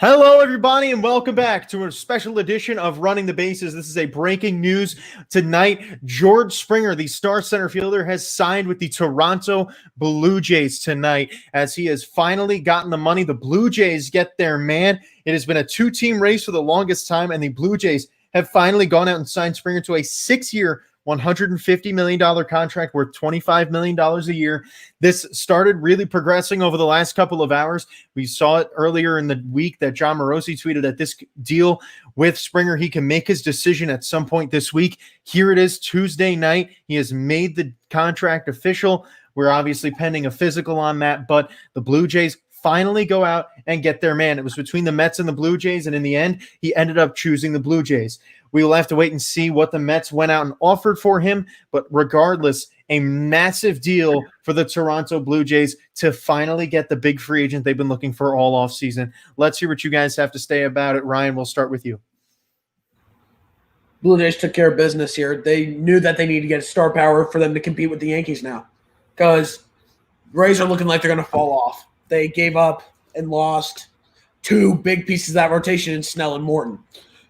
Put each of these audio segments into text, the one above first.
Hello, everybody, and welcome back to a special edition of Running the Bases. This is a breaking news tonight. George Springer, the Star Centerfielder, has signed with the Toronto Blue Jays tonight as he has finally gotten the money. The Blue Jays get their man. It has been a two-team race for the longest time, and the Blue Jays have finally gone out and signed Springer to a 6-year, $150 million contract worth $25 million a year. This started really progressing over the last couple of hours. We saw it earlier in the week that John Morosi tweeted that this deal with Springer, he can make his decision at some point this week. Here it is, Tuesday night. He has made the contract official. We're obviously pending a physical on that, but the Blue Jays finally go out and get their man. It was between the Mets and the Blue Jays, and in the end, he ended up choosing the Blue Jays. We will have to wait and see what the Mets went out and offered for him, but regardless, a massive deal for the Toronto Blue Jays to finally get the big free agent they've been looking for all offseason. Let's hear what you guys have to say about it. Ryan, we'll start with you. Blue Jays took care of business here. They knew that they needed to get star power for them to compete with the Yankees now, because Rays are looking like they're going to fall off. They gave up and lost two big pieces of that rotation in Snell and Morton.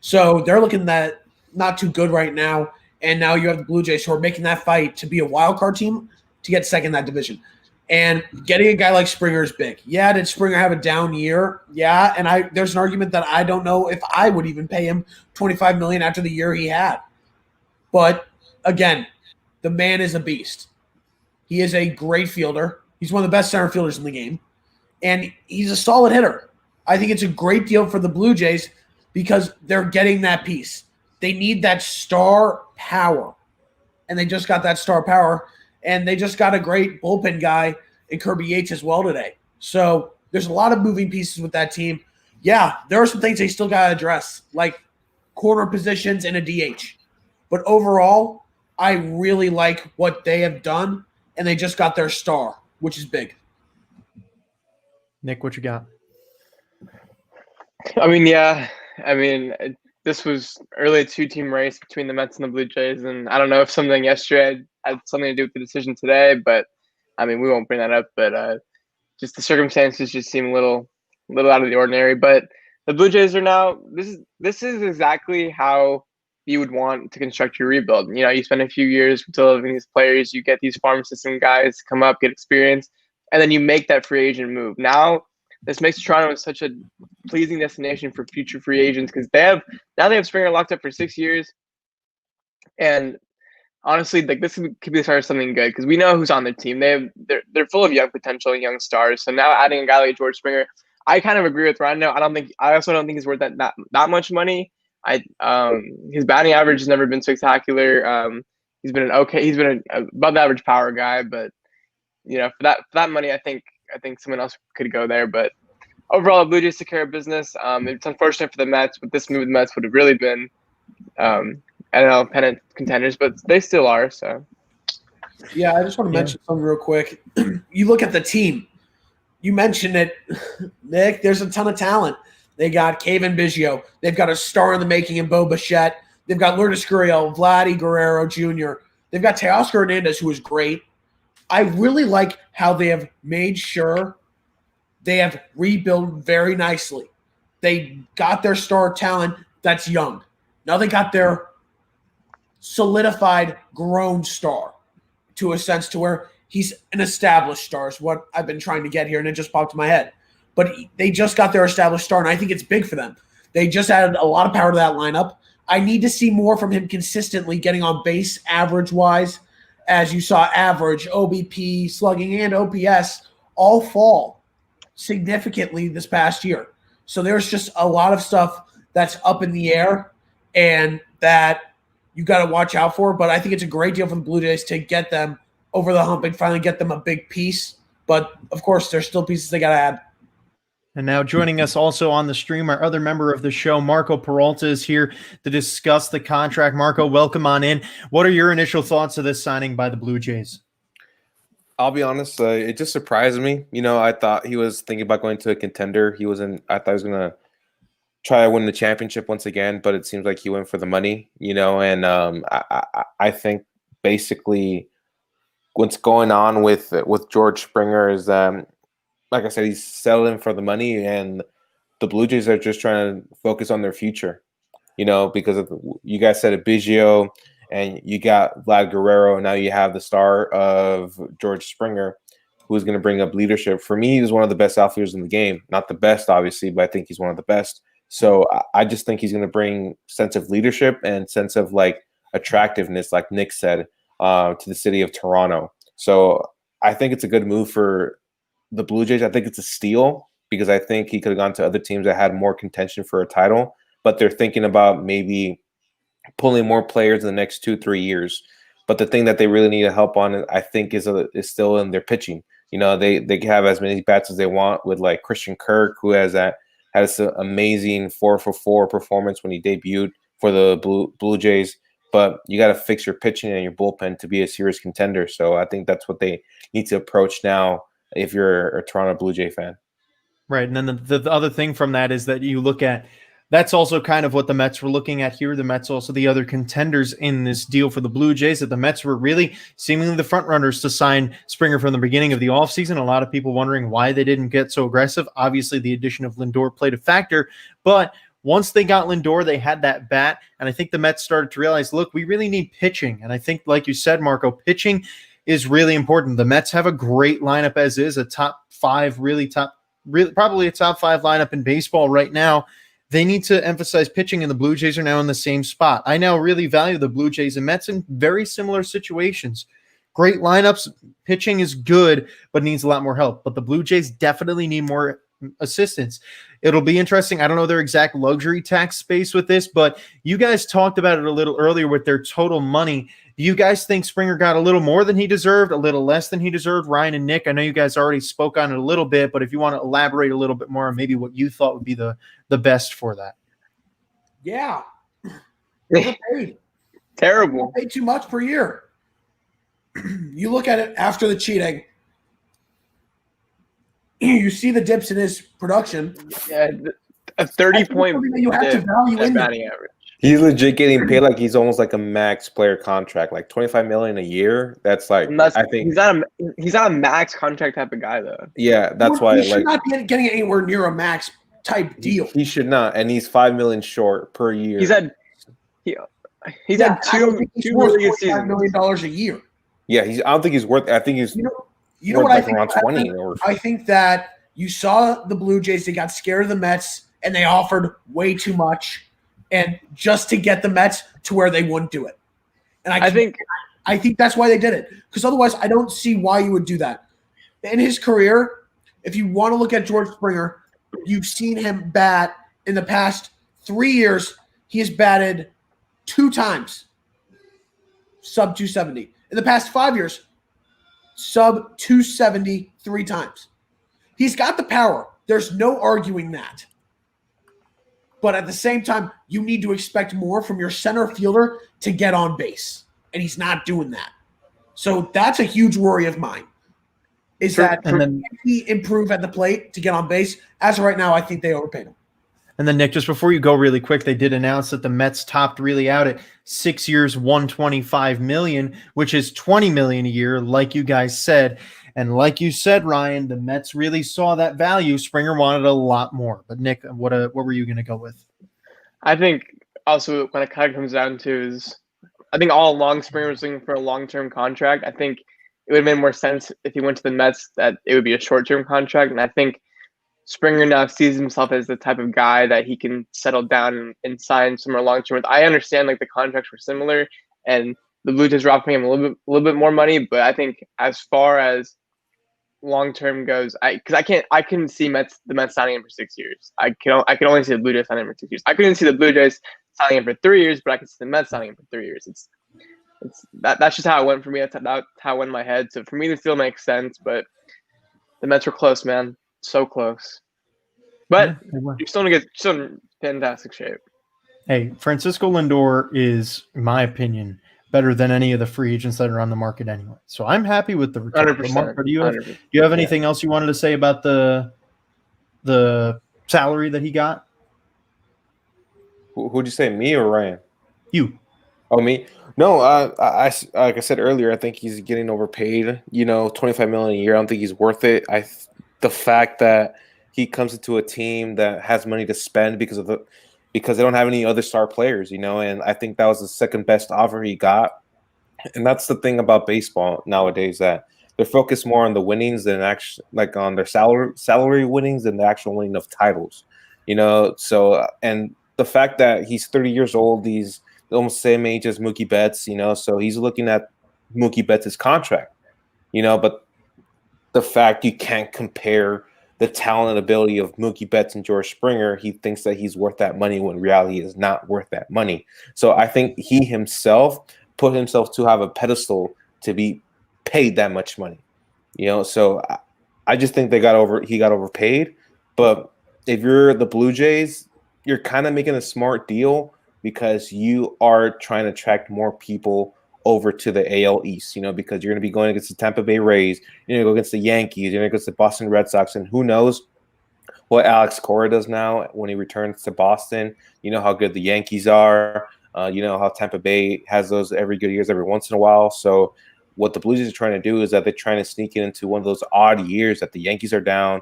So they're looking that not too good right now. And now you have the Blue Jays who are making that fight to be a wild card team to get second in that division. And getting a guy like Springer is big. Yeah, did Springer have a down year? Yeah, and there's an argument that I don't know if I would even pay him $25 million after the year he had. But again, the man is a beast. He is a great fielder. He's one of the best center fielders in the game. And he's a solid hitter. I think it's a great deal for the Blue Jays because they're getting that piece. They need that star power. And they just got that star power. And they just got a great bullpen guy in Kirby Yates as well today. So there's a lot of moving pieces with that team. Yeah, there are some things they still got to address, like corner positions and a DH. But overall, I really like what they have done. And they just got their star, which is big. Nick, what you got? This was early a two-team race between the Mets and the Blue Jays, and I don't know if something yesterday had something to do with the decision today, but we won't bring that up. But just the circumstances just seem a little out of the ordinary. But the Blue Jays are now this is exactly how you would want to construct your rebuild. You know, you spend a few years developing these players, you get these farm system guys to come up, get experience, and then you make that free agent move. Now, this makes Toronto such a pleasing destination for future free agents because they have Springer locked up for 6 years, and honestly, like this could be the start of something good because we know who's on their team. They're full of young potential and young stars. So now adding a guy like George Springer, I kind of agree with Ryan. I also don't think he's worth that much money. His batting average has never been spectacular. He's been an above average power guy, but for that money, I think someone else could go there. But overall, the Blue Jays took care of business. It's unfortunate for the Mets, but this move the Mets would have really been NL pennant contenders, but they still are. So, yeah, I just want to mention something real quick. You look at the team. You mentioned it, Nick. There's a ton of talent. They got Kevin Biggio. They've got a star in the making in Bo Bichette. They've got Lourdes Gurriel, Vladdy Guerrero Jr. They've got Teoscar Hernandez, who is great. I really like how they have made sure they have rebuilt very nicely. They got their star talent that's young. Now they got their solidified, grown star to a sense to where he's an established star is what I've been trying to get here, and it just popped in my head. But they just got their established star, and I think it's big for them. They just added a lot of power to that lineup. I need to see more from him consistently getting on base average-wise, as you saw average, OBP, slugging, and OPS all fall significantly this past year. So there's just a lot of stuff that's up in the air and that you got to watch out for. But I think it's a great deal for the Blue Jays to get them over the hump and finally get them a big piece. But, of course, there's still pieces they got to add. And now joining us also on the stream, our other member of the show, Marco Peralta, is here to discuss the contract. Marco, welcome on in. What are your initial thoughts of this signing by the Blue Jays? I'll be honest, it just surprised me. I thought he was thinking about going to a contender. I thought he was going to try to win the championship once again, but it seems like he went for the money, and I think basically what's going on with George Springer is like I said, he's settling for the money, and the Blue Jays are just trying to focus on their future, because you guys said it, Biggio, and you got Vlad Guerrero, and now you have the star of George Springer, who's going to bring up leadership. For me, he's one of the best outfielders in the game. Not the best, obviously, but I think he's one of the best. So I just think he's going to bring sense of leadership and sense of like attractiveness, like Nick said, to the city of Toronto. So I think it's a good move for the Blue Jays. I think it's a steal because I think he could have gone to other teams that had more contention for a title, but they're thinking about maybe pulling more players in the next 2-3 years. But the thing that they really need to help on, I think, is still in their pitching. They can have as many bats as they want with like Christian Kirk, who has an amazing 4-for-4 performance when he debuted for the Blue Jays. But you got to fix your pitching and your bullpen to be a serious contender. So I think that's what they need to approach now if you're a Toronto Blue Jay fan. Right. And then the other thing from that is that you look at, that's also kind of what the Mets were looking at here. The Mets also the other contenders in this deal for the Blue Jays, that the Mets were really seemingly the front runners to sign Springer from the beginning of the offseason. A lot of people wondering why they didn't get so aggressive. Obviously, the addition of Lindor played a factor, but once they got Lindor, they had that bat, and I think the Mets started to realize, look, we really need pitching. And I think, like you said, Marco, pitching is really important. The Mets have a great lineup as is, a probably a top 5 lineup in baseball right now. They need to emphasize pitching, and the Blue Jays are now in the same spot. I now really value the Blue Jays and Mets in very similar situations. Great lineups, pitching is good, but needs a lot more help. But the Blue Jays definitely need more assistance. It'll be interesting. I don't know their exact luxury tax space with this, but you guys talked about it a little earlier with their total money. Do you guys think Springer got a little more than he deserved, a little less than he deserved? Ryan and Nick, I know you guys already spoke on it a little bit, but if you want to elaborate a little bit more on maybe what you thought would be the best for that. Yeah. Overpaid. Terrible. Paid too much per year. You look at it after the cheating, you see the dips in his production. Yeah, a 30-point you have to value in batting average. He's legit getting paid like he's almost like a max player contract, like $25 million a year. That's like, I think he's not a max contract type of guy though. Yeah, that's why he should not be getting anywhere near a max type deal. He should not, and he's $5 million short per year. He's had two really good seasons. $5 million a year. Yeah, I don't think he's worth. I think he's you know worth what like I think around 20. I think that you saw the Blue Jays. They got scared of the Mets, and they offered way too much, and just to get the Mets to where they wouldn't do it. And I think that's why they did it, because otherwise, I don't see why you would do that. In his career, if you want to look at George Springer, you've seen him bat in the past 3 years. He has batted 2 times, sub 270. In the past 5 years, sub 270 3 times. He's got the power. There's no arguing that. But at the same time, you need to expect more from your center fielder to get on base. And he's not doing that. So that's a huge worry of mine. Can he improve at the plate to get on base? As of right now, I think they overpaid him. And then, Nick, just before you go really quick, they did announce that the Mets topped really out at 6 years, $125 million, which is $20 million a year, like you guys said. And like you said, Ryan, the Mets really saw that value. Springer wanted a lot more. But, Nick, what were you going to go with? I think also when it kind of comes down to is I think all along Springer was looking for a long-term contract. I think it would have made more sense if he went to the Mets that it would be a short-term contract. And I think Springer now sees himself as the type of guy that he can settle down and sign somewhere long-term with. I understand like the contracts were similar and the Blue Jays were offering him a little bit more money, but I think as far as long-term goes, I couldn't see the Mets signing him for 6 years. I can only see the Blue Jays signing him for 6 years. I couldn't see the Blue Jays signing him for 3 years, but I could see the Mets signing him for 3 years. That's just how it went for me. That's how it went in my head. So for me, this deal makes sense, but the Mets were close, man. So close. But you're still in fantastic shape. Hey, Francisco Lindor is, in my opinion, better than any of the free agents that are on the market anyway. So I'm happy with the return. 100%. Do you have anything else you wanted to say about the salary that he got? Who'd you say, me or Ryan? You. Oh, me? No, I like I said earlier, I think he's getting overpaid. $25 million a year. I don't think he's worth it. The fact that he comes into a team that has money to spend because they don't have any other star players, and I think that was the second best offer he got. And that's the thing about baseball nowadays, that they're focused more on the winnings than actually like on their salary winnings than the actual winning of titles, So and the fact that he's 30 years old, he's almost the same age as Mookie Betts, so he's looking at Mookie Betts' contract, but the fact you can't compare the talent and ability of Mookie Betts and George Springer, he thinks that he's worth that money when in reality is not worth that money. So I think he himself put himself to have a pedestal to be paid that much money, So I just think he got overpaid. But if you're the Blue Jays, you're kind of making a smart deal because you are trying to attract more people over to the AL East, because you're going to be going against the Tampa Bay Rays, you're going to go against the Yankees, you're going to go against the Boston Red Sox, and who knows what Alex Cora does now when he returns to Boston. You know how good the Yankees are. You know how Tampa Bay has those every good years every once in a while. So what the Blue Jays are trying to do is that they're trying to sneak it into one of those odd years that the Yankees are down,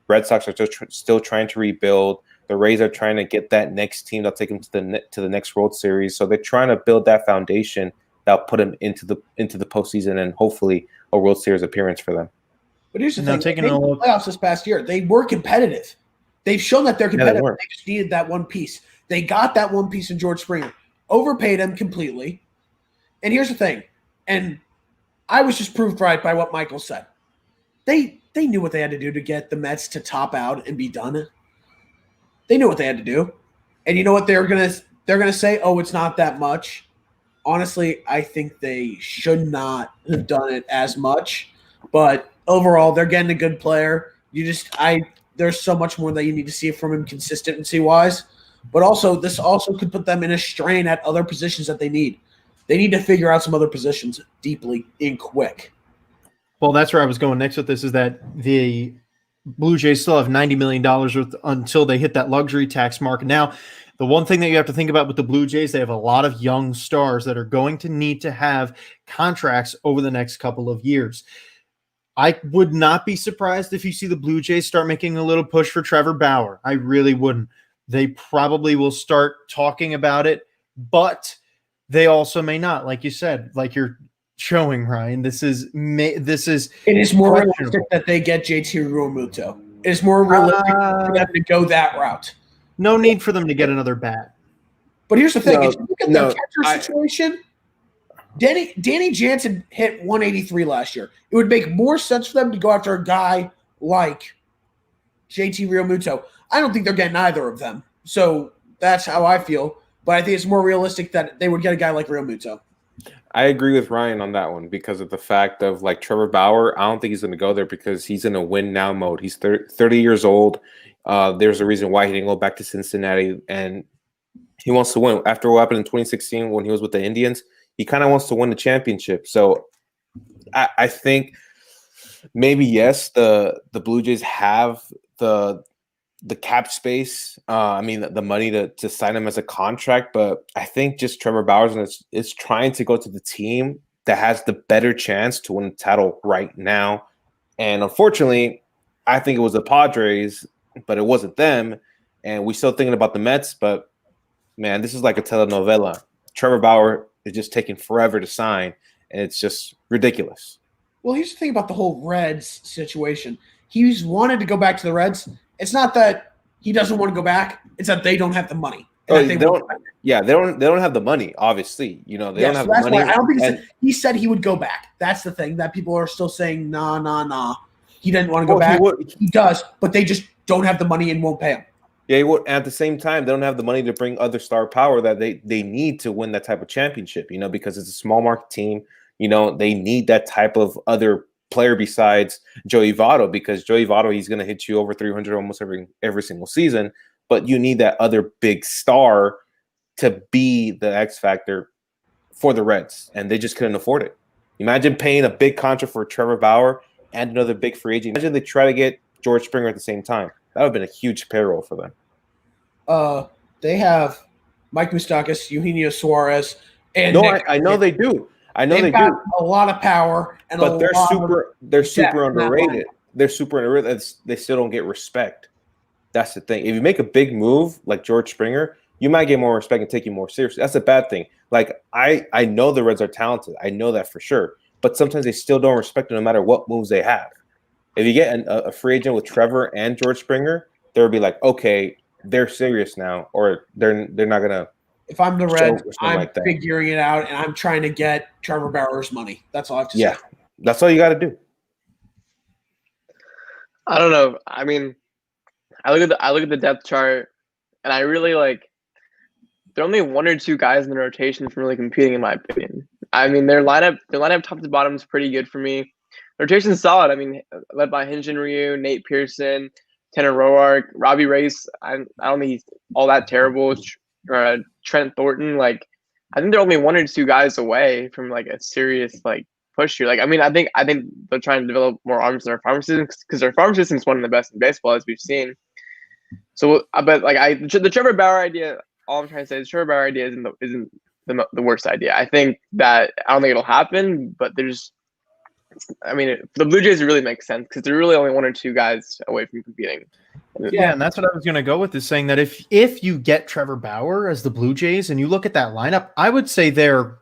Red Sox are still trying to rebuild. The Rays are trying to get that next team that'll take them to the next World Series. So they're trying to build that foundation that'll put them into the postseason and hopefully a World Series appearance for them. But here's the thing: they made the playoffs this past year. They were competitive. They've shown that they're competitive. Yeah, they just needed that one piece. They got that one piece in George Springer. Overpaid him completely. And here's the thing, and I was just proved right by what Michael said. They knew what they had to do to get the Mets to top out and be done. They knew what they had to do. And you know what they're gonna say? Oh, it's not that much. Honestly, I think they should not have done it as much. But overall, they're getting a good player. There's so much more that you need to see from him consistency-wise. But also, this also could put them in a strain at other positions that they need. They need to figure out some other positions deeply and quick. Well, that's where I was going next with this, is that the Blue Jays still have $90 million until they hit that luxury tax mark. Now, the one thing that you have to think about with the Blue Jays, they have a lot of young stars that are going to need to have contracts over the next couple of years. I would not be surprised if you see the Blue Jays start making a little push for Trevor Bauer. I really wouldn't. They probably will start talking about it, but they also may not. Like you said, like you're showing, Ryan, it is more realistic that they get JT Realmuto. It is more realistic for them to go that route. No need for them to get another bat. But here's the thing: if you look at the catcher situation, Danny Jansen hit 183 last year. It would make more sense for them to go after a guy like JT Realmuto. I don't think they're getting either of them. So that's how I feel. But I think it's more realistic that they would get a guy like Realmuto. I agree with Ryan on that one because of the fact of like Trevor Bauer. I don't think he's going to go there because he's in a win now mode. He's 30 years old. There's a reason why he didn't go back to Cincinnati, and he wants to win. After what happened in 2016 when he was with the Indians, he kind of wants to win the championship. So I think maybe, yes, the Blue Jays have the cap space. The money to sign him as a contract, but I think just Trevor Bauer is trying to go to the team that has the better chance to win the title right now. And unfortunately, I think it was the Padres, but it wasn't them. And we're still thinking about the Mets, but man, this is like a telenovela. Trevor Bauer is just taking forever to sign, and it's just ridiculous. Well, here's the thing about the whole Reds situation. He's wanted to go back to the Reds. It's not that he doesn't want to go back. It's that they don't have the money. They don't have the money, obviously. They don't have the money. I don't think he said he would go back. That's the thing that people are still saying, nah. He didn't want to go back. He does, but they just don't have the money and won't pay him. Yeah, he would. At the same time, they don't have the money to bring other star power that they need to win that type of championship, because it's a small market team. They need that type of other player besides Joey Votto, because Joey Votto, he's going to hit you over 300 almost every single season, but you need that other big star to be the X factor for the Reds, and they just couldn't afford it. Imagine paying a big contract for Trevor Bauer and another big free agent. Imagine they try to get George Springer at the same time. That would have been a huge payroll for them. They have Mike Moustakas, Eugenio Suarez, and I know they do. They've got a lot of power, but they're super underrated. They're super underrated. They still don't get respect. That's the thing. If you make a big move like George Springer, you might get more respect and take you more seriously. That's a bad thing. Like I know the Reds are talented. I know that for sure. But sometimes they still don't respect it no matter what moves they have. If you get a free agent with Trevor and George Springer, they'll be like, okay, they're serious now, or they're not gonna. If I'm the Reds, I'm like that. figuring it out, and I'm trying to get Trevor Bauer's money. That's all I have to say. Yeah, that's all you got to do. I don't know. I mean, I look at the depth chart, and I really like. There are only one or two guys in the rotation from really competing, in my opinion. I mean, their lineup top to bottom is pretty good for me. The rotation's solid. I mean, led by Hyunjin Ryu, Nate Pearson, Tanner Roark, Robbie Race. I don't think he's all that terrible. Trent Thornton. Like, I think they're only one or two guys away from like a serious like push here. Like, I mean, I think they're trying to develop more arms in their farm system because their farm system is one of the best in baseball, as we've seen. So, but like the Trevor Bauer idea. All I'm trying to say is the Trevor Bauer idea isn't the worst idea. I think that I don't think it'll happen, but I mean, for the Blue Jays, it really makes sense because they're really only one or two guys away from competing. Yeah, and that's what I was going to go with, is saying that if you get Trevor Bauer as the Blue Jays and you look at that lineup, I would say they're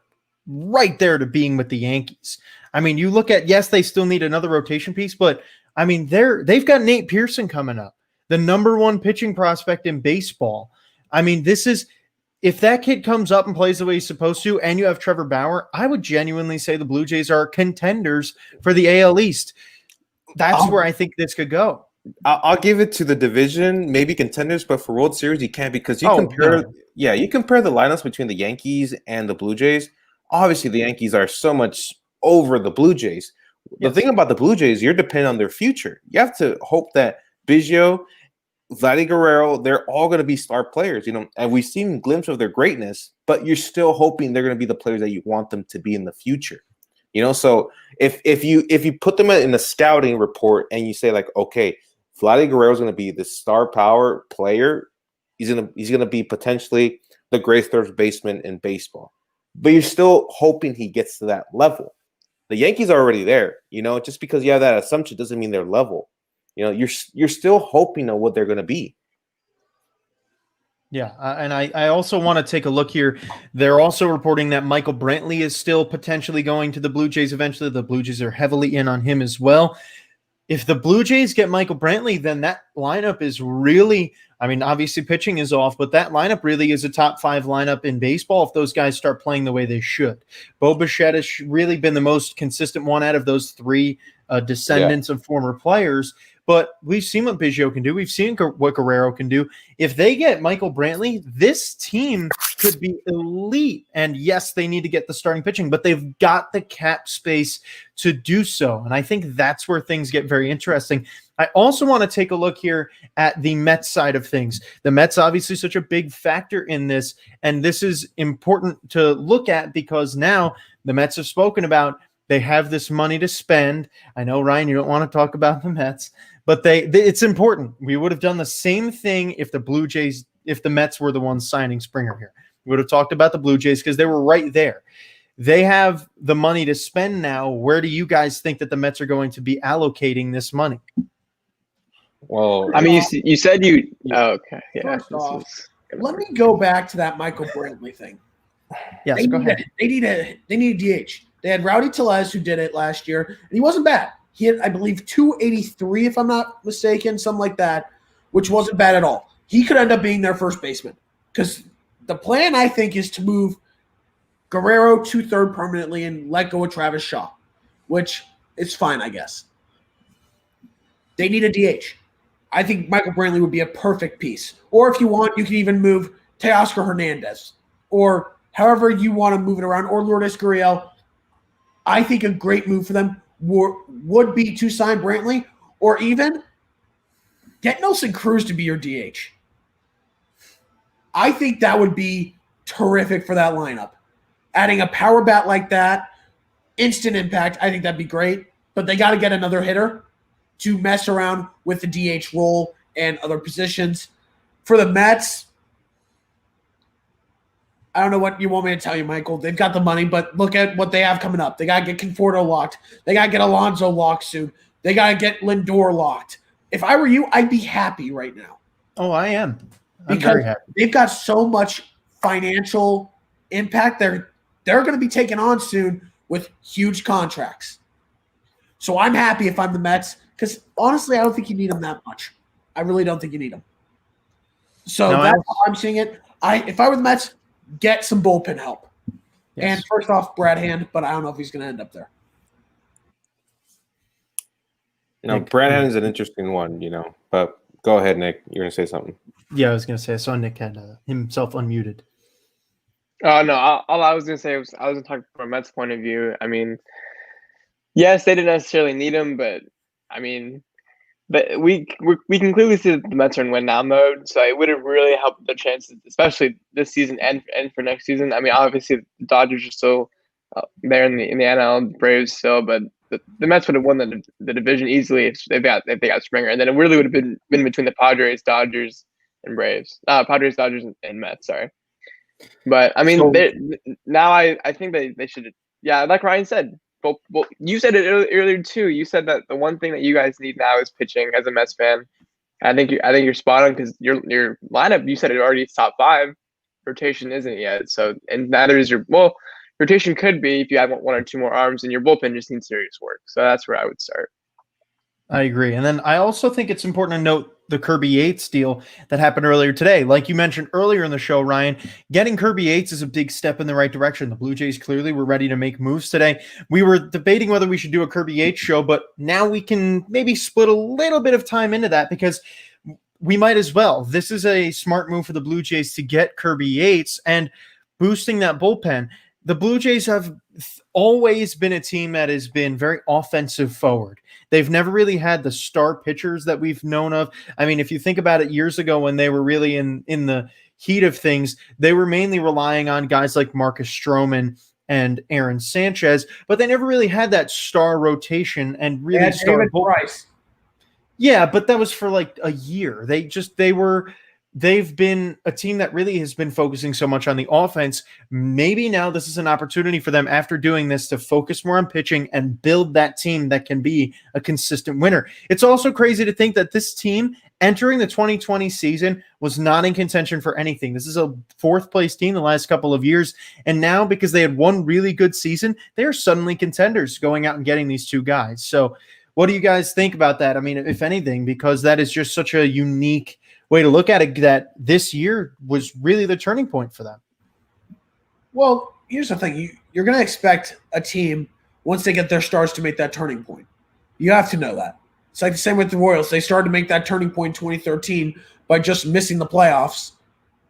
right there to being with the Yankees. I mean, you look at, yes, they still need another rotation piece, but I mean, they've got Nate Pearson coming up, the number one pitching prospect in baseball. I mean, if that kid comes up and plays the way he's supposed to, and you have Trevor Bauer, I would genuinely say the Blue Jays are contenders for the AL East. That's where I think this could go. I'll give it to the division, maybe contenders, but for World Series you can't, because you compare the lineups between the Yankees and the Blue Jays. Obviously, the Yankees are so much over the Blue Jays. Yes. The thing about the Blue Jays, you're dependent on their future. You have to hope that Biggio, Vladdy Guerrero, they're all going to be star players, and we've seen glimpses of their greatness, but you're still hoping they're going to be the players that you want them to be in the future. So if you put them in a scouting report and you say like, okay, Vladdy Guerrero is going to be the star power player, he's going to be potentially the greatest third baseman in baseball, but you're still hoping he gets to that level. The Yankees are already there. Just because you have that assumption doesn't mean they're level. You're still hoping on what they're going to be. Yeah, and I also want to take a look here. They're also reporting that Michael Brantley is still potentially going to the Blue Jays eventually. The Blue Jays are heavily in on him as well. If the Blue Jays get Michael Brantley, then that lineup is really, I mean, obviously pitching is off, but that lineup really is a top 5 lineup in baseball if those guys start playing the way they should. Bo Bichette has really been the most consistent one out of those 3 descendants of former players. But we've seen what Biggio can do. We've seen what Guerrero can do. If they get Michael Brantley, this team could be elite. And yes, they need to get the starting pitching, but they've got the cap space to do so. And I think that's where things get very interesting. I also want to take a look here at the Mets side of things. The Mets obviously such a big factor in this, and this is important to look at because now the Mets have spoken about they have this money to spend. I know, Ryan, you don't want to talk about the Mets, but it's important. We would have done the same thing if the Mets were the ones signing Springer here. We would have talked about the Blue Jays because they were right there. They have the money to spend now. Where do you guys think that the Mets are going to be allocating this money? Well, I mean, you said you. Oh, okay, yeah. First off, let me go back to that Michael Brantley thing. Yes, go ahead. They need a DH. They had Rowdy Tellez who did it last year, and he wasn't bad. He had, I believe, 283, if I'm not mistaken, something like that, which wasn't bad at all. He could end up being their first baseman because the plan, I think, is to move Guerrero to third permanently and let go of Travis Shaw, which is fine, I guess. They need a DH. I think Michael Brantley would be a perfect piece. Or if you want, you can even move Teoscar Hernandez or however you want to move it around, or Lourdes Gurriel. I think a great move for them would be to sign Brantley or even get Nelson Cruz to be your DH. I think that would be terrific for that lineup. Adding a power bat like that, instant impact, I think that'd be great. But they got to get another hitter to mess around with the DH role and other positions. For the Mets, I don't know what you want me to tell you, Michael. They've got the money, but look at what they have coming up. They got to get Conforto locked. They got to get Alonso locked soon. They got to get Lindor locked. If I were you, I'd be happy right now. Oh, I am. I'm because very happy. they've got so much financial impact. They're going to be taken on soon with huge contracts. So I'm happy if I'm the Mets because honestly, I don't think you need them that much. I really don't think you need them. So No, that's how I'm seeing it. If I were the Mets, get some bullpen help. yes. And first off, Brad Hand, but I don't know if he's going to end up there. Nick. Brad Hand is an interesting one, but go ahead, Nick. You're going to say something. Yeah, I was going to say, I saw Nick had himself unmuted. Oh no! All I was gonna say was I was gonna talk from a Mets point of view. I mean, yes, they didn't necessarily need him, but I mean, but we can clearly see that the Mets are in win now mode. So it would have really helped their chances, especially this season and for next season. I mean, obviously the Dodgers are still there in the NL, the Braves still, but the Mets would have won the division easily if they got Springer, and then it really would have been between the Padres, Dodgers, and Braves. Padres, Dodgers, and Mets. Sorry. But I mean, now I think they should. Yeah, like Ryan said. Well, you said it earlier too. You said that the one thing that you guys need now is pitching. As a Mets fan, I think you're spot on because your lineup. You said it already is top 5. Rotation isn't yet. So and neither is your rotation could be if you have 1 or 2 more arms, and your bullpen just needs serious work. So that's where I would start. I agree. And then I also think it's important to note the Kirby Yates deal that happened earlier today. Like you mentioned earlier in the show, Ryan, getting Kirby Yates is a big step in the right direction. The Blue Jays clearly were ready to make moves today. We were debating whether we should do a Kirby Yates show, but now we can maybe split a little bit of time into that because we might as well. This is a smart move for the Blue Jays to get Kirby Yates and boosting that bullpen. The Blue Jays have always been a team that has been very offensive forward. They've never really had the star pitchers that we've known of. I mean, if you think about it years ago when they were really in the heat of things, they were mainly relying on guys like Marcus Stroman and Aaron Sanchez, but they never really had that star rotation and really star Price. Yeah, but that was for like a year. They've been a team that really has been focusing so much on the offense. Maybe now this is an opportunity for them after doing this to focus more on pitching and build that team that can be a consistent winner. It's also crazy to think that this team entering the 2020 season was not in contention for anything. This is a 4th place team the last couple of years. And now because they had one really good season, they are suddenly contenders going out and getting these 2 guys. So what do you guys think about that? I mean, if anything, because that is just such a unique way to look at it, that this year was really the turning point for them. Well, here's the thing. You're going to expect a team, once they get their stars, to make that turning point. You have to know that. It's like the same with the Royals. They started to make that turning point in 2013 by just missing the playoffs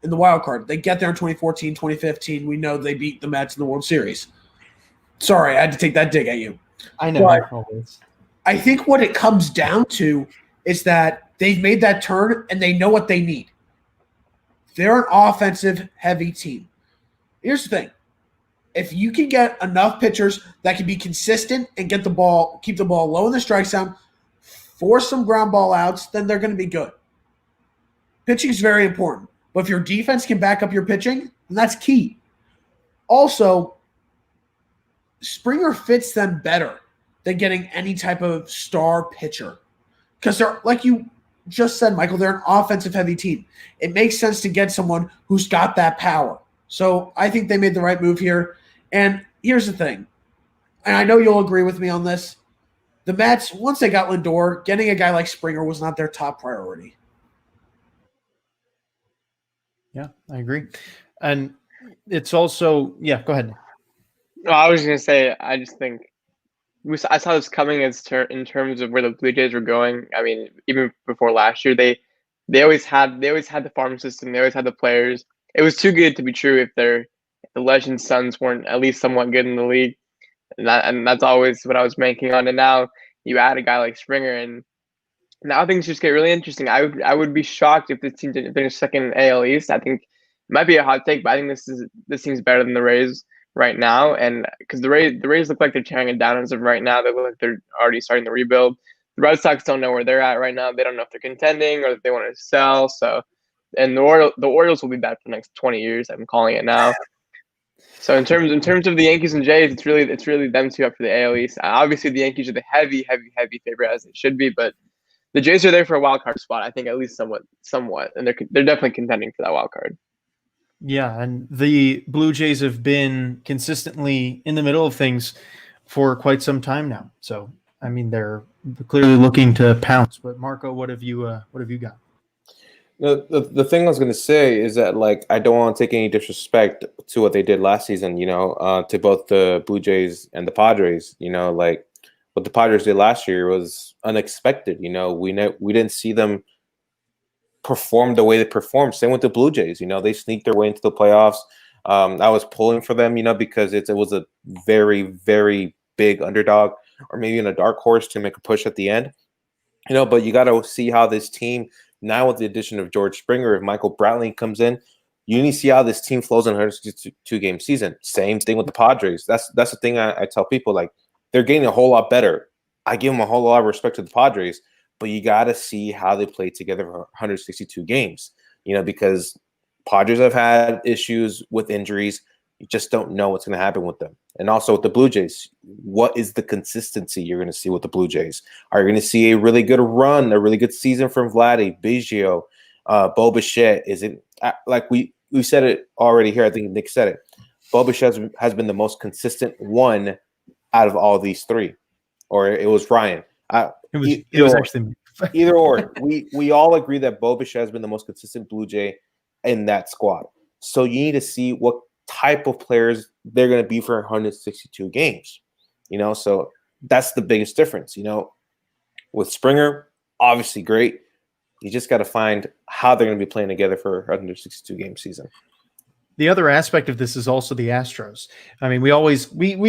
in the wild card. They get there in 2014, 2015. We know they beat the Mets in the World Series. Sorry, I had to take that dig at you. I know. But I think what it comes down to is that they've made that turn and they know what they need. They're an offensive-heavy team. Here's the thing. If you can get enough pitchers that can be consistent and keep the ball low in the strike zone, force some ground ball outs, then they're going to be good. Pitching is very important. But if your defense can back up your pitching, then that's key. Also, Springer fits them better than getting any type of star pitcher. Because they're, like you just said, Michael, they're an offensive-heavy team. It makes sense to get someone who's got that power. So I think they made the right move here. And here's the thing, and I know you'll agree with me on this. The Mets, once they got Lindor, getting a guy like Springer was not their top priority. Yeah, I agree. And it's also, yeah, go ahead. No, I was going to say, I just think I saw this coming in terms of where the Blue Jays were going. I mean, even before last year, they always had the farm system. They always had the players. It was too good to be true if the Legend Sons weren't at least somewhat good in the league, and that's always what I was banking on. And now you add a guy like Springer, and now things just get really interesting. I would be shocked if this team didn't finish second in AL East. I think it might be a hot take, but I think this team's better than the Rays right now, and because the Rays look like they're tearing it down as of right now. They look like they're already starting the rebuild. The Red Sox don't know where they're at right now. They don't know if they're contending or if they want to sell. So, and the Orioles will be bad for the next 20 years. I'm calling it now. So in terms of the Yankees and Jays, it's really them two up for the AL East. Obviously, the Yankees are the heavy favorite as it should be, but the Jays are there for a wild card spot. I think at least somewhat, and they're definitely contending for that wild card. Yeah, and the Blue Jays have been consistently in the middle of things for quite some time now. So, I mean, they're clearly looking to pounce. But Marco, what have you got? The thing I was going to say is that, like, I don't want to take any disrespect to what they did last season, to both the Blue Jays and the Padres. Like what the Padres did last year was unexpected. We didn't see them perform the way they performed. Same with the Blue Jays. They sneaked their way into the playoffs. I was pulling for them, because it was a very, very big underdog, or maybe in a dark horse to make a push at the end. But you got to see how this team, now with the addition of George Springer, if Michael Brantley comes in, you need to see how this team flows in a 162-game season. Same thing with the Padres. That's the thing I tell people, like, they're getting a whole lot better. I give them a whole lot of respect to the Padres, but you got to see how they play together for 162 games, because Padres have had issues with injuries. You just don't know what's going to happen with them. And also with the Blue Jays, what is the consistency you're going to see with the Blue Jays? Are you going to see a really good run, a really good season from Vladdy, Biggio, Bo Bichette? Is it like we said it already here? I think Nick said it. Bo Bichette has been the most consistent one out of all these three, or it was Ryan. It was actually either or. We all agree that Bo Bichette has been the most consistent Blue Jay in that squad. So you need to see what type of players they're going to be for 162 games. So that's the biggest difference. With Springer, obviously great. You just got to find how they're going to be playing together for a 162 game season. The other aspect of this is also the Astros. I mean, we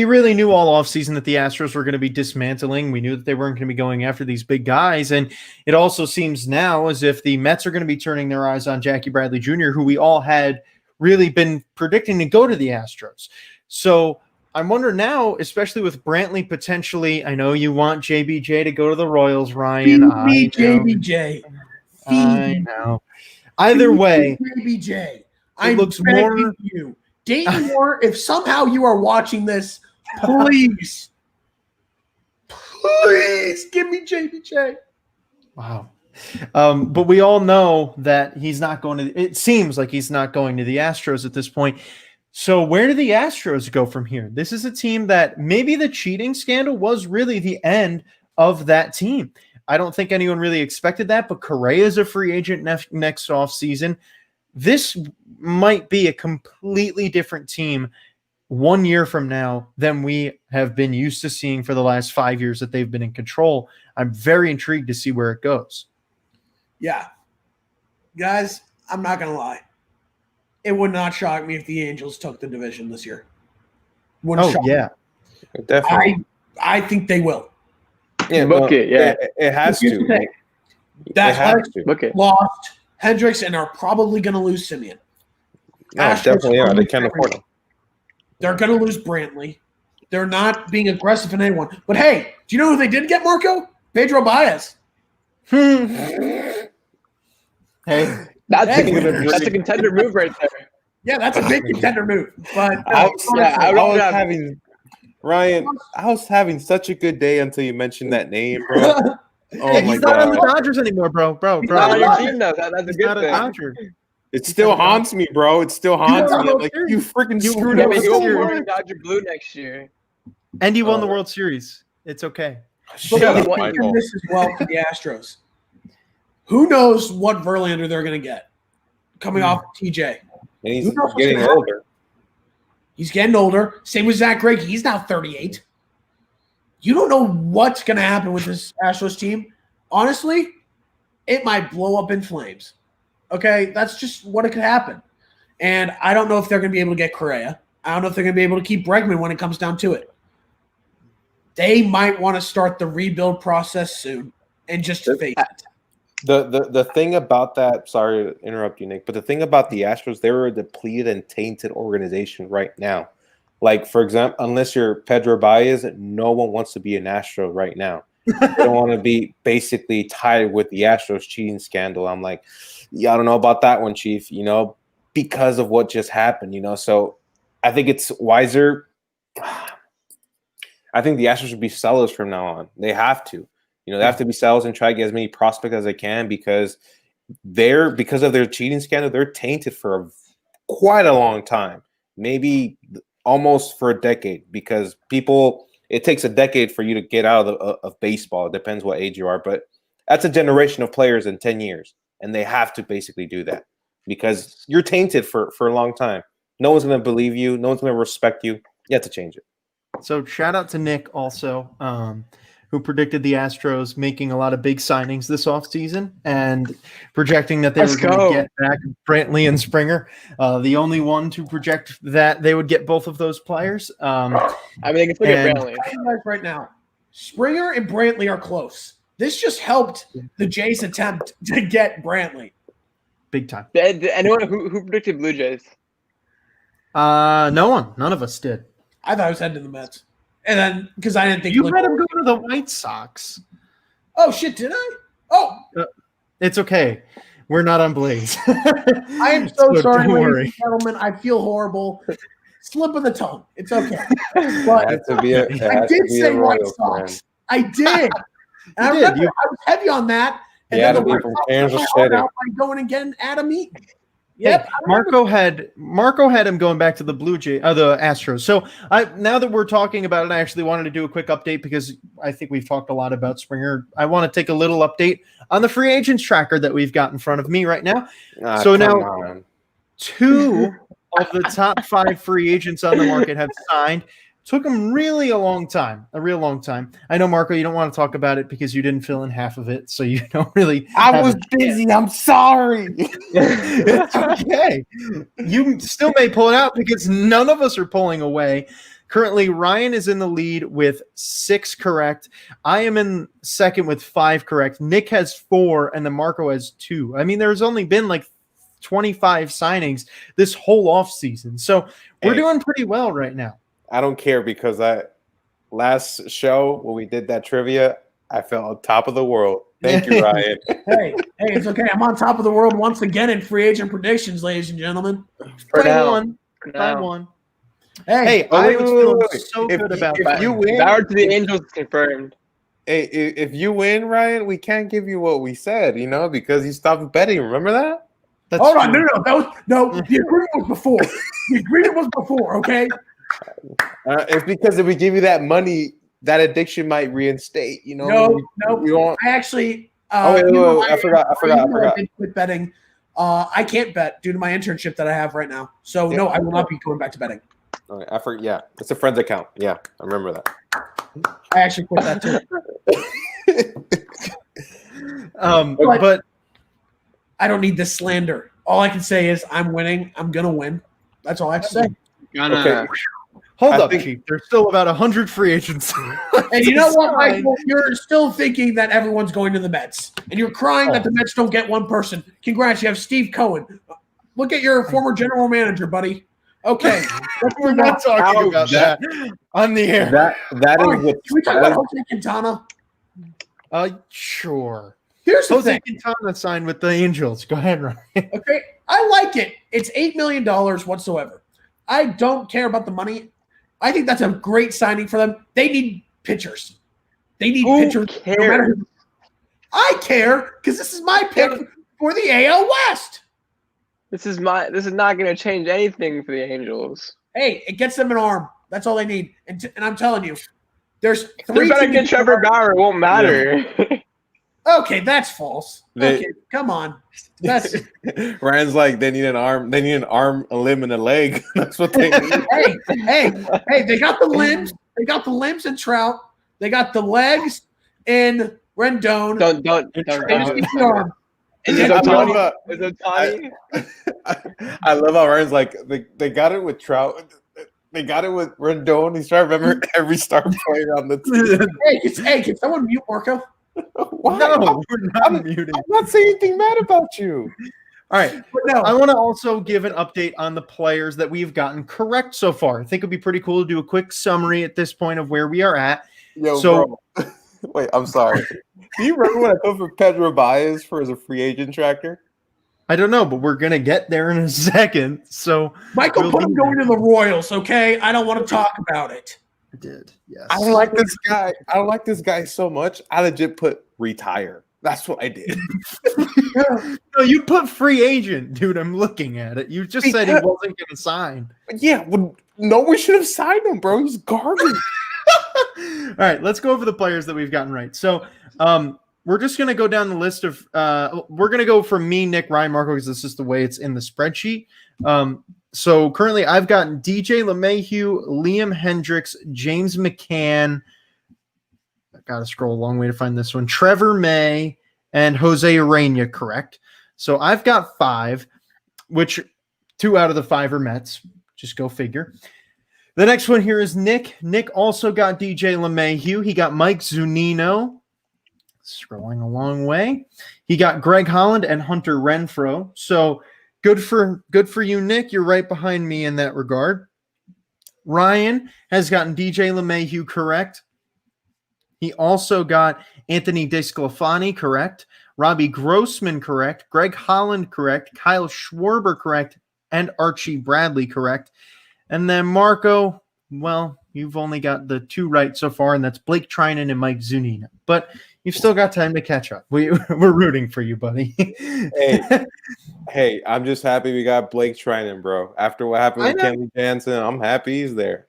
really knew all offseason that the Astros were going to be dismantling. We knew that they weren't going to be going after these big guys. And it also seems now as if the Mets are going to be turning their eyes on Jackie Bradley Jr., who we all had really been predicting to go to the Astros. So I'm wondering now, especially with Brantley potentially, I know you want JBJ to go to the Royals, Ryan. JBJ. I know. Either way, JBJ. It looks more. You. Dayton Moore, if somehow you are watching this, please give me JBJ. Wow. But we all know that he's not going to. It seems like he's not going to the Astros at this point. So where do the Astros go from here? This is a team that maybe the cheating scandal was really the end of that team. I don't think anyone really expected that, but Correa is a free agent next offseason. This might be a completely different team 1 year from now than we have been used to seeing for the last 5 years that they've been in control. I'm very intrigued to see where it goes. Yeah. Guys, I'm not going to lie. It would not shock me if the Angels took the division this year. Wouldn't shock me. Definitely. I think they will. Yeah, book it. Yeah, it has to. That's book it. Lost Hendricks and are probably going to lose Simeon. No, definitely are. They can't afford him. They're going to lose Brantley. They're not being aggressive in anyone. But hey, do you know who they did get, Marco? Pedro Baez. Hey, that's a contender move right there. Yeah, that's a big contender move. But I was having such a good day until you mentioned that name, bro. Oh my he's not god! on the Dodgers anymore, bro. He's not on your team though. That's a He's good not a thing. Dodger. It still haunts me, bro. It still haunts me. I'm like, you freaking screwed I up mean, so he'll be much. wearing Dodger blue next year. And he won the World Series. It's okay. But Shut up, let me Michael. this as well for the Astros. Who knows what Verlander they're going to get coming off TJ? And he's Who knows what's getting gonna happen? older. He's getting older. Same with Zach Greinke. He's now 38. You don't know what's going to happen with this Astros team. Honestly, it might blow up in flames. Okay? That's just what it could happen. And I don't know if they're going to be able to get Correa. I don't know if they're going to be able to keep Bregman when it comes down to it. They might want to start the rebuild process soon and just face it. The thing about that, sorry to interrupt you, Nick, but the thing about the Astros, they're a depleted and tainted organization right now. Like, for example, unless you're Pedro Baez, no one wants to be an Astro right now. They don't want to be basically tied with the Astros cheating scandal. I'm like, yeah, I don't know about that one, Chief, because of what just happened, So I think it's wiser. I think the Astros should be sellers from now on. They have to. They have to be sellers and try to get as many prospects as they can because of their cheating scandal, they're tainted for quite a long time, maybe almost for a decade, because it takes a decade for you to get out of baseball. It depends what age you are, but that's a generation of players in 10 years, and they have to basically do that because you're tainted for a long time. No one's going to believe you. No one's going to respect you. You have to change it. So shout out to Nick also, who predicted the Astros making a lot of big signings this offseason and projecting that they were going to get back Brantley and Springer. The only one to project that they would get both of those players. I mean, they can still get Brantley. Right now, Springer and Brantley are close. This just helped the Jays' attempt to get Brantley. Big time. Anyone who predicted Blue Jays? No one. None of us did. I thought I was heading to the Mets. And then, because I didn't think you had him go to the White Sox. Oh, shit, did I? Oh. It's okay. We're not on Blaze. I am so sorry, ladies and gentlemen. I feel horrible. Slip of the tongue. It's okay. But I did say White Sox. I did. And I remember I was heavy on that. And then the White Sox by going and getting Adam Eaton. Yep. Hey, Marco had him going back to the the Astros. So now that we're talking about it, I actually wanted to do a quick update because I think we've talked a lot about Springer. I want to take a little update on the free agents tracker that we've got in front of me right now. So now 2 of the top 5 free agents on the market have signed. Took them really a real long time. I know, Marco, you don't want to talk about it because you didn't fill in half of it, so you don't really. I was busy. I'm sorry. It's okay. You still may pull it out because none of us are pulling away. Currently, Ryan is in the lead with 6 correct. I am in second with 5 correct. Nick has 4, and then Marco has 2. I mean, there's only been like 25 signings this whole offseason, so we're doing pretty well right now. I don't care because last show when we did that trivia, I felt on top of the world. Thank you, Ryan. Hey, it's okay. I'm on top of the world once again in free agent predictions, ladies and gentlemen. 5-1. Hey, I was feeling so good about that. If you win, Bauer to the Angels confirmed. Hey, if you win, Ryan, we can't give you what we said, because you stopped betting. Remember that? Hold on, no. The agreement was before. The agreement was before. Okay. It's because if we give you that money, that addiction might reinstate. No. We won't. I actually. Wait, I forgot. I did quit betting. I can't bet due to my internship that I have right now. So no, I will not be going back to betting. All right, I forget. Yeah, it's a friend's account. Yeah, I remember that. I actually quit that too. But I don't need this slander. All I can say is I'm winning. I'm gonna win. That's all I have to say. Okay. Hold up, Chief. There's still about 100 free agents. And you know what, Michael? You're still thinking that everyone's going to the Mets. And you're crying that the Mets don't get one person. Congrats, you have Steve Cohen. Look at your former general manager, buddy. Okay. We're not talking about that on the air. That is what. Can we talk about Jose Quintana? Sure. Here's the thing. Quintana signed with the Angels. Go ahead, Ryan. Okay. I like it. It's $8 million whatsoever. I don't care about the money. I think that's a great signing for them. They need pitchers. They need pitchers. Cares? No matter who. I care because this is my pick for the AL West. This is not going to change anything for the Angels. Hey, it gets them an arm. That's all they need. And I'm telling you, there's 3 They're better get Trevor Bauer. It won't matter. Yeah. Okay, that's false. Okay, come on. That's Ryan's like they need an arm. They need an arm, a limb, and a leg. That's what they need. hey! They got the limbs. They got the limbs in Trout. They got the legs in Rendon. Don't. I love how Ryan's like they got it with Trout. They got it with Rendon. He's trying to remember every star player on the team. Hey, can someone mute Marco? Why? No, we're not muting. I'm not saying anything bad about you. All right. No. I want to also give an update on the players that we've gotten correct so far. I think it'd be pretty cool to do a quick summary at this point of where we are at. Bro. Wait, I'm sorry. Do you remember when I put for Pedro Baez as a free agent tracker? I don't know, but we're going to get there in a second. So Michael put him going to the Royals, okay? I don't want to talk about it. I did. Yes. I don't like this guy. I don't like this guy so much. I legit put retire. That's what I did. No, you put free agent, dude. I'm looking at it. You just said he wasn't going to sign. Yeah, well, no one should have signed him, bro. He's garbage. All right, let's go over the players that we've gotten right. So, we're just going to go down the list of. We're going to go from me, Nick, Ryan, Marco, because this is the way it's in the spreadsheet. So currently, I've gotten DJ LeMahieu, Liam Hendricks, James McCann. I got to scroll a long way to find this one. Trevor May and Jose Urena, correct? So I've got 5, which 2 out of the 5 are Mets. Just go figure. The next one here is Nick. Nick also got DJ LeMahieu. He got Mike Zunino. Scrolling a long way. He got Greg Holland and Hunter Renfroe. So good for you, Nick. You're right behind me in that regard. Ryan has gotten DJ LeMahieu correct. He also got Anthony DeSclafani correct. Robbie Grossman correct. Greg Holland correct. Kyle Schwarber correct. And Archie Bradley correct. And then Marco, well, you've only got the 2 right so far, and that's Blake Trinan and Mike Zunino. But you've still got time to catch up. We're rooting for you, buddy. Hey, I'm just happy we got Blake Trinan, bro. After what happened with Kenley Jansen, I'm happy he's there.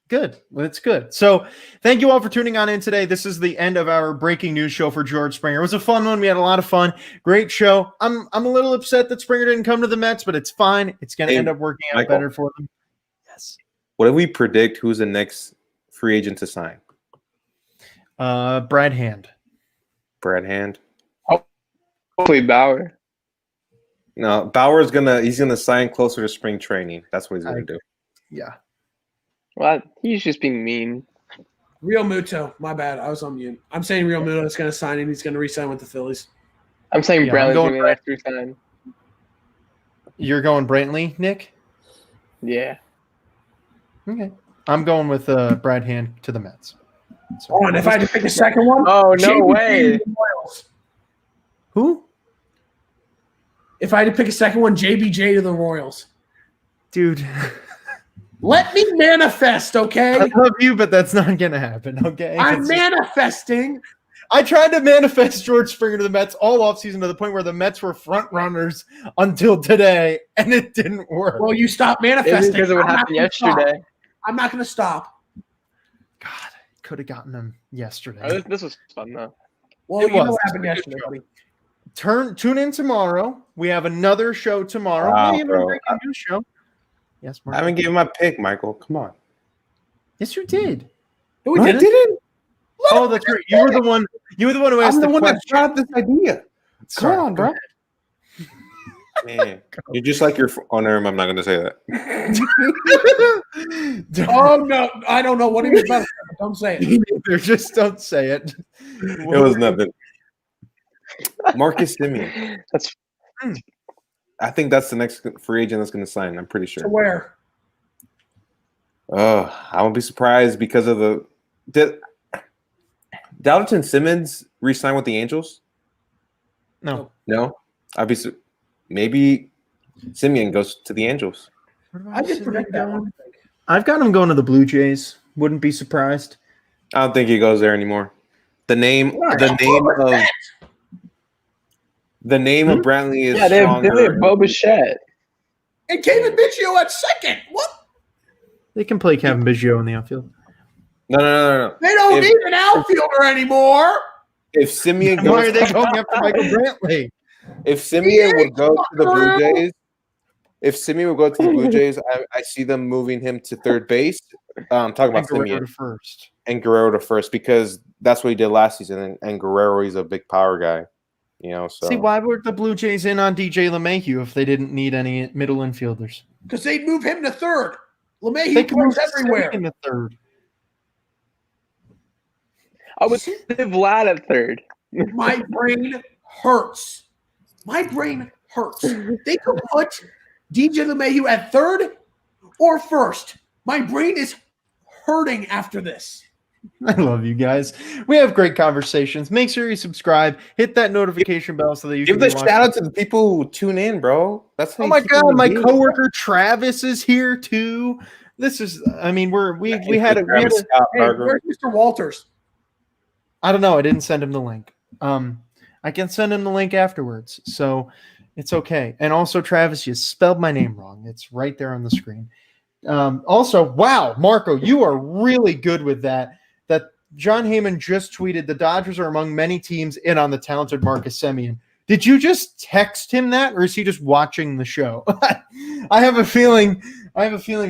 Good. Well, it's good. So thank you all for tuning on in today. This is the end of our breaking news show for George Springer. It was a fun one. We had a lot of fun. Great show. I'm a little upset that Springer didn't come to the Mets, but it's fine. It's going to end up working out better for them. Yes. What do we predict who's the next free agent to sign? Brad Hand. Brad Hand. Hopefully Bauer. No, Bauer's he's gonna sign closer to spring training. That's what he's gonna do. Yeah. Well, he's just being mean. Real Muto. My bad. I was on mute. I'm saying Real Muto is going to sign and he's going to re-sign with the Phillies. I'm saying Yeah, Brantley's going to be the next resign. You're going Brantley, Nick? Yeah. Okay. I'm going with Brad Hand to the Mets. So, Oh, and if I had to pick a second one? Oh, no JBJ way. to the Royals. who? If I had to pick a second one, JBJ to the Royals. Dude. Let me manifest, okay? I love you, but that's not going to happen, okay? I'm manifesting. I tried to manifest George Springer to the Mets all offseason to the point where the Mets were front runners until today, and it didn't work. Well, you stopped Maybe manifesting. because of what I'm not happened gonna stop. yesterday. I'm not going to stop. God, could have gotten him yesterday. Oh, this was fun, though. Well, It you know was. what happened yesterday, buddy. Tune in tomorrow. We have another show tomorrow. Wow, Maybe a bro. breaking news show. Yes, I Mark. haven't given my pick, Michael. Come on. Yes, you did. No, we No, I didn't. didn't. Oh, that's right. You were the one. You were the one who asked I'm the the one that question. brought up this idea. Sorry, Come on, go bro. Man, you're just like your owner. I'm not going to say that. Oh, no. I don't know what he was about to say, but don't say it. Either. Just don't say it. It was nothing. Marcus Simeon. That's I think that's the next free agent that's going to sign. I'm pretty To sure. where? Oh, I won't be surprised because of the. Did Dalton Simmons re-sign with the Angels? No. No. Maybe Simeon goes to the Angels. I did predict that one. I've got him going to the Blue Jays. Wouldn't be surprised. I don't think he goes there anymore. The name of Brantley is yeah, they have stronger. Bo Bichette. And David Biggio at second. What? They can play Kevin Biggio in the outfield. No. They don't If- need an outfielder anymore. If Simeon Why are goes, they going after Michael Brantley? if Simeon would go to the Blue Jays, I see them moving him to third base. I'm talking about Guerrero Simeon to first. and Guerrero to first because that's what he did last season. And Guerrero, he's a big power guy, you know. So See, why were the Blue Jays in on DJ LeMahieu if they didn't need any middle infielders? Because they'd move him to third. They LeMahieu can move plays everywhere. in the third. I would say Vlad at third. My brain hurts. My brain hurts. They could put DJ LeMahieu at third or first. My brain is hurting after this. I love you guys. We have great conversations. Make sure you subscribe. Hit that notification bell so that you give can the be shout out to the people who tune in, bro. That's how Oh you my keep God, them my engaged. coworker Travis is here too. this is. I mean, we had a. Scott Hey, Barger. where's Mr. Walters? I don't know. I didn't send him the link. I can send him the link afterwards, so it's okay. And also, Travis, you spelled my name wrong. It's right there on the screen. Also, wow, Marco, you are really good with that. That John Heyman just tweeted the Dodgers are among many teams in on the talented Marcus Semien. Did you just text him that, or is he just watching the show? I have a feeling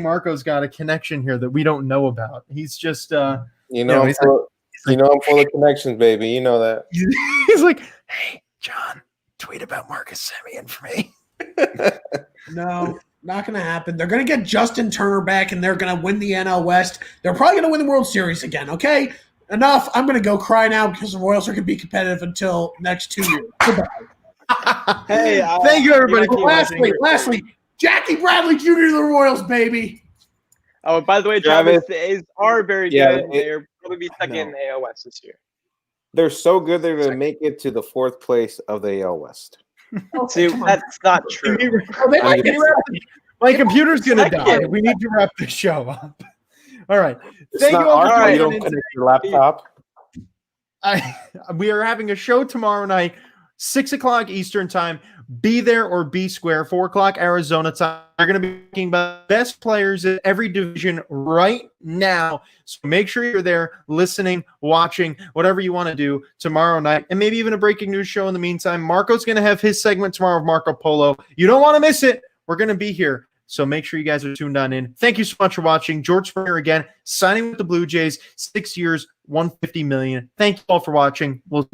Marco's got a connection here that we don't know about. He's just I'm full of connections, baby. You know that. He's like, hey, John, tweet about Marcus Semien for me. No, not going to happen. They're going to get Justin Turner back, and they're going to win the NL West. They're probably going to win the World Series again, okay? Enough. I'm going to go cry now because the Royals are going to be competitive until next 2 years. Goodbye. Hey, thank you, everybody. Lastly, Jackie Bradley Jr. to the Royals, baby. Oh, by the way, Travis, Travis are very good. They're probably be second in the AL West this year. They're so good they're going to make it to the 4th place of the AL West. See, that's not true. My computer's going to die. We need to wrap this show up. All right. Thank you all for joining. You don't connect your laptop. We are having a show tomorrow night, 6 o'clock Eastern time. Be there or be square, 4 o'clock Arizona time. We're going to be talking about best players in every division right now. So make sure you're there listening, watching, whatever you want to do tomorrow night, and maybe even a breaking news show in the meantime. Marco's going to have his segment tomorrow of Marco Polo. You don't want to miss it. We're going to be here. So make sure you guys are tuned on in. Thank you so much for watching. George Springer again, signing with the Blue Jays, 6 years, $150 million. Thank you all for watching. We'll see you.